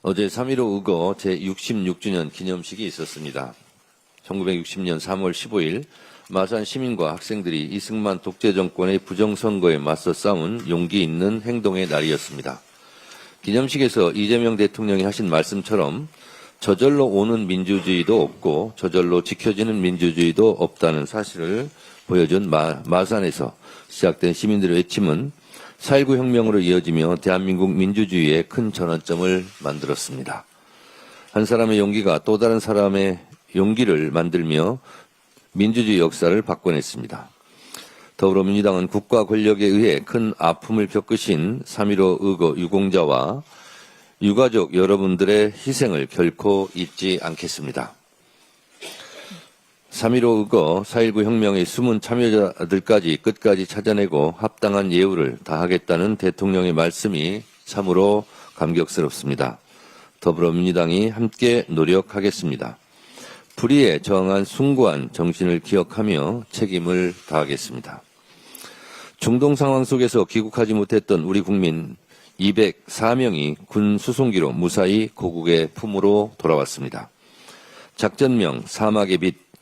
어제 3.15 의거 제66주년 기념식이 있었습니다. 1960년 3월 15일 마산 시민과 학생들이 이승만 독재정권의 부정선거에 맞서 싸운 용기 있는 행동의 날이었습니다. 기념식에서 이재명 대통령이 하신 말씀처럼 저절로 오는 민주주의도 없고 저절로 지켜지는 민주주의도 없다는 사실을 보여준 마산에서 시작된 시민들의 외침은 4.19 혁명으로 이어지며 대한민국 민주주의의 큰 전환점을 만들었습니다. 한 사람의 용기가 또 다른 사람의 용기를 만들며 민주주의 역사를 바꿔냈습니다. 더불어민주당은 국가 권력에 의해 큰 아픔을 겪으신 3.15 의거 유공자와 유가족 여러분들의 희생을 결코 잊지 않겠습니다. 3.15 의거 4.19 혁명의 숨은 참여자들까지 끝까지 찾아내고 합당한 예우를 다하겠다는 대통령의 말씀이 참으로 감격스럽습니다. 더불어민주당이 함께 노력하겠습니다. 불의에 저항한 숭고한 정신을 기억하며 책임을 다하겠습니다. 중동 상황 속에서 귀국하지 못했던 우리 국민 204명이 군 수송기로 무사히 고국의 품으로 돌아왔습니다. 작전명 사막의 빛,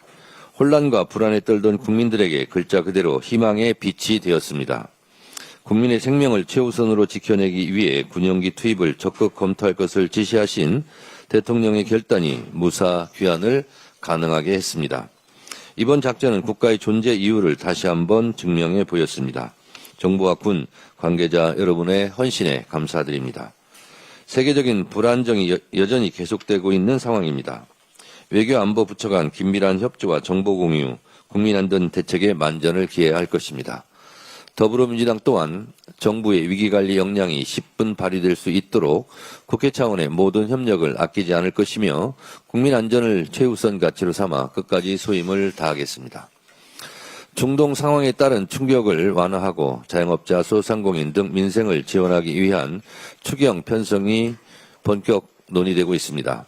혼란과 불안에 떨던 국민들에게 글자 그대로 희망의 빛이 되었습니다. 국민의 생명을 최우선으로 지켜내기 위해 군용기 투입을 적극 검토할 것을 지시하신 대통령의 결단이 무사 귀환을 가능하게 했습니다. 이번 작전은 국가의 존재 이유를 다시 한번 증명해 보였습니다. 정부와 군, 관계자 여러분의 헌신에 감사드립니다. 세계적인 불안정이 여전히 계속되고 있는 상황입니다. 외교안보부처 간 긴밀한 협조와 정보 공유, 국민안전 대책에 만전을 기해야 할 것입니다. 더불어민주당 또한 정부의 위기관리 역량이 10분 발휘될 수 있도록 국회 차원의 모든 협력을 아끼지 않을 것이며 국민안전을 최우선 가치로 삼아 끝까지 소임을 다하겠습니다. 중동 상황에 따른 충격을 완화하고 자영업자, 소상공인 등 민생을 지원하기 위한 추경 편성이 본격 논의되고 있습니다.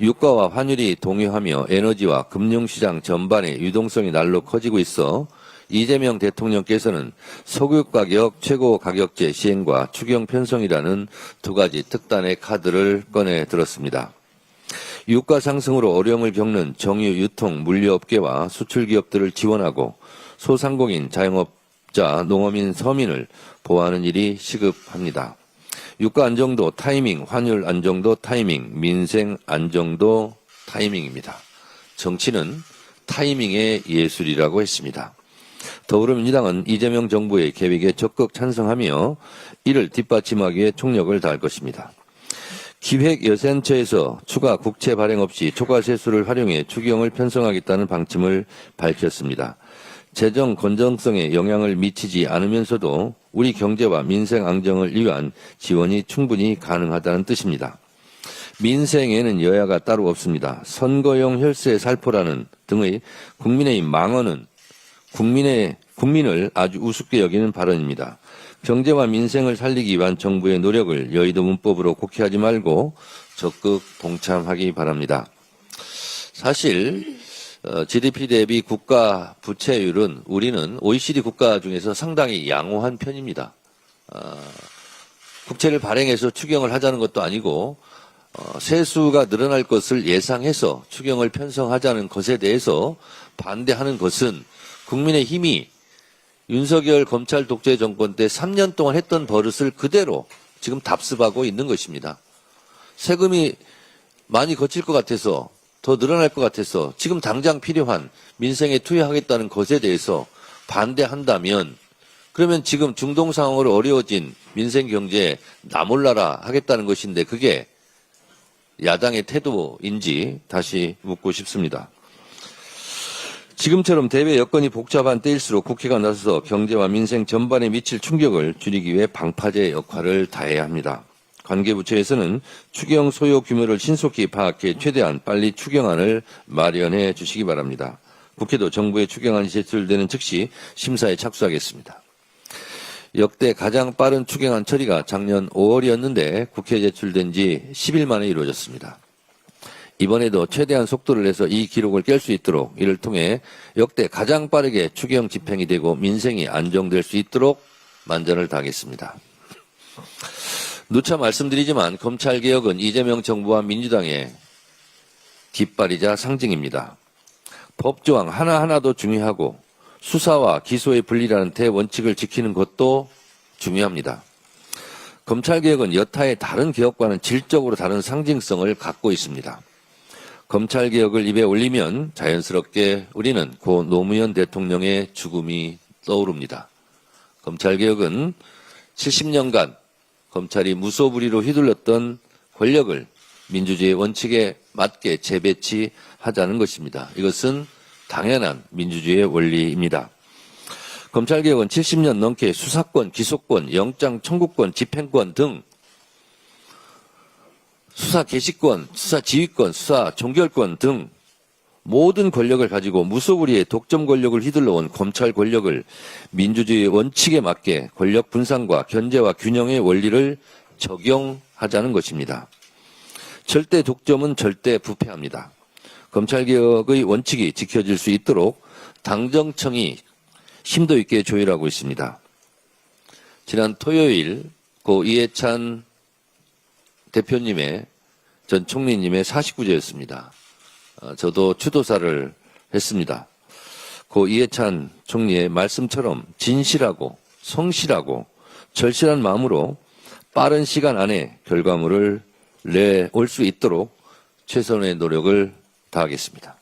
유가와 환율이 동요하며 에너지와 금융시장 전반의 유동성이 날로 커지고 있어 이재명 대통령께서는 석유 가격 최고 가격제 시행과 추경 편성이라는 두 가지 특단의 카드를 꺼내 들었습니다. 유가 상승으로 어려움을 겪는 정유, 유통, 물류업계와 수출기업들을 지원하고 소상공인, 자영업자, 농어민, 서민을 보호하는 일이 시급합니다. 유가 안정도 타이밍, 환율 안정도 타이밍, 민생 안정도 타이밍입니다. 정치는 타이밍의 예술이라고 했습니다. 더불어민주당은 이재명 정부의 계획에 적극 찬성하며 이를 뒷받침하기 위해 총력을 다할 것입니다. 기획예산처에서 추가 국채 발행 없이 초과세수를 활용해 추경을 편성하겠다는 방침을 밝혔습니다. 재정 건전성에 영향을 미치지 않으면서도 우리 경제와 민생 안정을 위한 지원이 충분히 가능하다는 뜻입니다. 민생에는 여야가 따로 없습니다. 선거용 혈세 살포라는 등의 국민의힘 망언은 국민을 아주 우습게 여기는 발언입니다. 경제와 민생을 살리기 위한 정부의 노력을 여의도 문법으로 곡해하지 말고 적극 동참하기 바랍니다. 사실 GDP 대비 국가 부채율은 우리는 OECD 국가 중에서 상당히 양호한 편입니다. 국채를 발행해서 추경을 하자는 것도 아니고 세수가 늘어날 것을 예상해서 추경을 편성하자는 것에 대해서 반대하는 것은 국민의힘이 윤석열 검찰 독재 정권 때 3년 동안 했던 버릇을 그대로 지금 답습하고 있는 것입니다. 세금이 많이 거칠 것 같아서 더 늘어날 것 같아서 지금 당장 필요한 민생에 투여하겠다는 것에 대해서 반대한다면 그러면 지금 중동 상황으로 어려워진 민생 경제에 나몰라라 하겠다는 것인데 그게 야당의 태도인지 다시 묻고 싶습니다. 지금처럼 대외 여건이 복잡한 때일수록 국회가 나서서 경제와 민생 전반에 미칠 충격을 줄이기 위해 방파제 역할을 다해야 합니다. 관계부처에서는 추경 소요 규모를 신속히 파악해 최대한 빨리 추경안을 마련해 주시기 바랍니다. 국회도 정부의 추경안이 제출되는 즉시 심사에 착수하겠습니다. 역대 가장 빠른 추경안 처리가 작년 5월이었는데 국회에 제출된 지 10일 만에 이루어졌습니다. 이번에도 최대한 속도를 내서 이 기록을 깰 수 있도록 이를 통해 역대 가장 빠르게 추경 집행이 되고 민생이 안정될 수 있도록 만전을 다하겠습니다. 누차 말씀드리지만 검찰개혁은 이재명 정부와 민주당의 깃발이자 상징입니다. 법조항 하나하나도 중요하고 수사와 기소의 분리라는 대원칙을 지키는 것도 중요합니다. 검찰개혁은 여타의 다른 개혁과는 질적으로 다른 상징성을 갖고 있습니다. 검찰개혁을 입에 올리면 자연스럽게 우리는 고 노무현 대통령의 죽음이 떠오릅니다. 검찰개혁은 70년간 검찰이 무소불위로 휘둘렀던 권력을 민주주의 원칙에 맞게 재배치하자는 것입니다. 이것은 당연한 민주주의의 원리입니다. 검찰개혁은 70년 넘게 수사권, 기소권, 영장 청구권, 집행권 등 수사 개시권, 수사 지휘권, 수사 종결권 등 모든 권력을 가지고 무소불위의 독점 권력을 휘둘러온 검찰 권력을 민주주의 원칙에 맞게 권력 분산과 견제와 균형의 원리를 적용하자는 것입니다. 절대 독점은 절대 부패합니다. 검찰개혁의 원칙이 지켜질 수 있도록 당정청이 심도 있게 조율하고 있습니다. 지난 토요일 고 이해찬 대표님의 전 총리님의 49제였습니다. 저도 추도사를 했습니다. 고 이해찬 총리의 말씀처럼 진실하고 성실하고 절실한 마음으로 빠른 시간 안에 결과물을 내올 수 있도록 최선의 노력을 다하겠습니다.